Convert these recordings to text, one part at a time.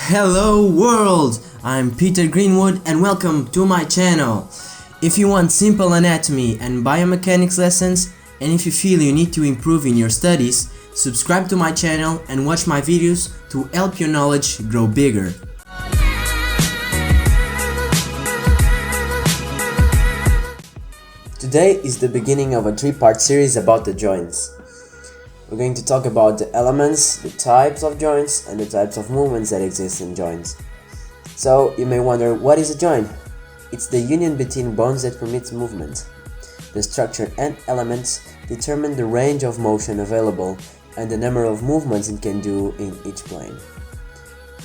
Hello world! I'm Peter Greenwood and welcome to my channel. If you want simple anatomy and biomechanics lessons, and if you feel you need to improve in your studies, subscribe to my channel and watch my videos to help your knowledge grow bigger. Today is the beginning of a three-part series about the joints. We're going to talk about the elements, the types of joints, and the types of movements that exist in joints. So you may wonder, what is a joint? It's the union between bones that permits movement. The structure and elements determine the range of motion available and the number of movements it can do in each plane.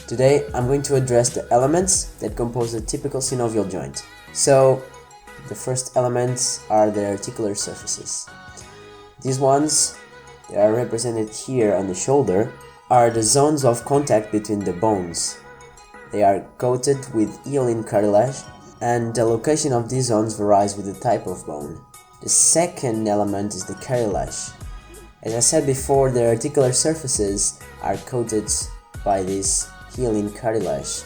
Today I'm going to address the elements that compose a typical synovial joint. So the first elements are the articular surfaces. These ones, they are represented here on the shoulder, are the zones of contact between the bones. They are coated with hyaline cartilage, and the location of these zones varies with the type of bone. The second element is the cartilage. As I said before, the articular surfaces are coated by this hyaline cartilage.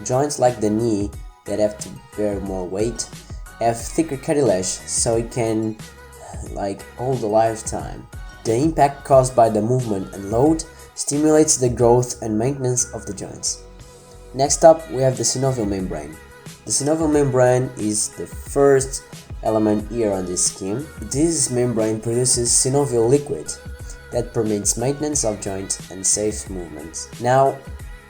Joints like the knee that have to bear more weight have thicker cartilage, so it can hold a lifetime. The impact caused by the movement and load stimulates the growth and maintenance of the joints. Next up, we have the synovial membrane. The synovial membrane is the first element here on this scheme. This membrane produces synovial liquid that permits maintenance of joint and safe movement. Now,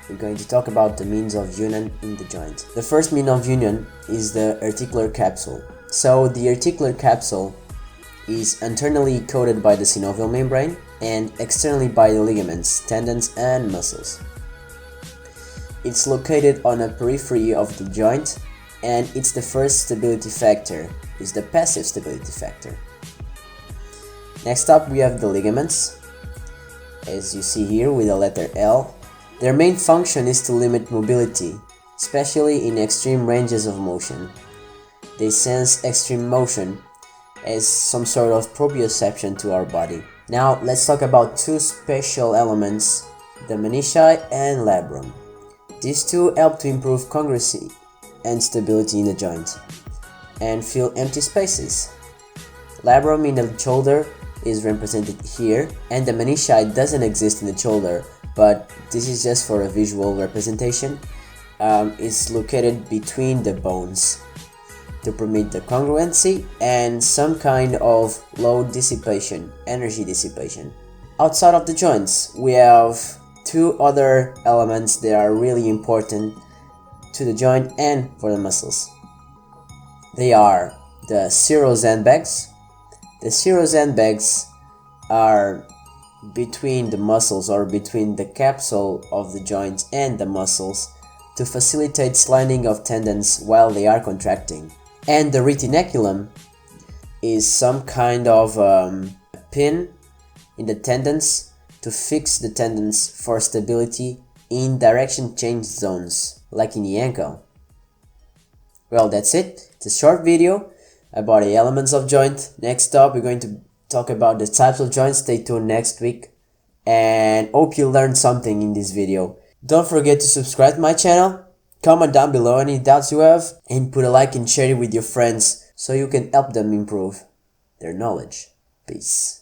we're going to talk about the means of union in the joint. The first mean of union is the articular capsule. So the articular capsule is internally coated by the synovial membrane and externally by the ligaments, tendons and muscles. It's located on a periphery of the joint, and it's the first stability factor, it's the passive stability factor. Next up we have the ligaments, as you see here with the letter L. Their main function is to limit mobility, especially in extreme ranges of motion. They sense extreme motion as some sort of proprioception to our body. Now let's talk about two special elements, the menisci and labrum. These two help to improve congruency and stability in the joint and fill empty spaces. Labrum in the shoulder is represented here, and the menisci doesn't exist in the shoulder, but this is just for a visual representation. It's located between the bones to permit the congruency and some kind of load dissipation, energy dissipation. Outside of the joints, we have two other elements that are really important to the joint and for the muscles. They are the serosandbags. The serosandbags are between the muscles or between the capsule of the joint and the muscles to facilitate sliding of tendons while they are contracting. And the retinaculum is some kind of pin in the tendons to fix the tendons for stability in direction change zones, like in the ankle. Well, that's it. It's a short video about the elements of joint. Next up, we're going to talk about the types of joints. Stay tuned next week, and hope you learned something in this video. Don't forget to subscribe to my channel. Comment down below any doubts you have, and put a like and share it with your friends so you can help them improve their knowledge. Peace.